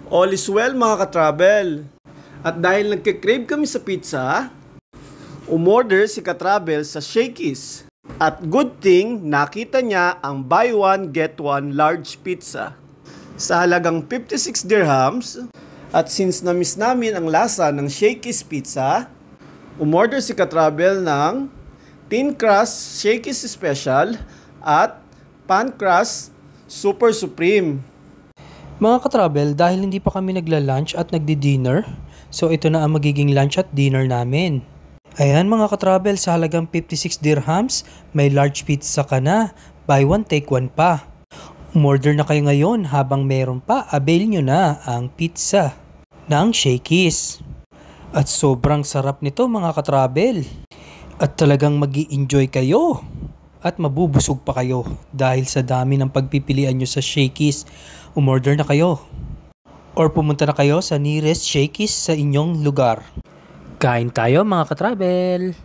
All is well mga ka-travel. At dahil nagkikrave kami sa pizza, umorder si ka-travel sa Shakey's. At good thing, nakita niya ang buy one get one large pizza sa halagang 56 dirhams. At since na-miss namin ang lasa ng Shakey's pizza, umorder si ka-travel ng thin crust Shakey's Special at pan crust Super Supreme. Mga ka-travel, dahil hindi pa kami nagla-lunch at nagdi-dinner, so ito na ang magiging lunch at dinner namin. Ayan mga ka-travel, sa halagang 56 dirhams, may large pizza ka na. Buy one, take one pa. Umorder na kayo ngayon habang meron pa, avail nyo na ang pizza ng Shakey's. At sobrang sarap nito mga ka-travel. At talagang mag-i-enjoy kayo. At mabubusog pa kayo dahil sa dami ng pagpipilian nyo sa Shakey's. Umorder na kayo. Or pumunta na kayo sa nearest Shakey's sa inyong lugar. Kain tayo mga ka-travel!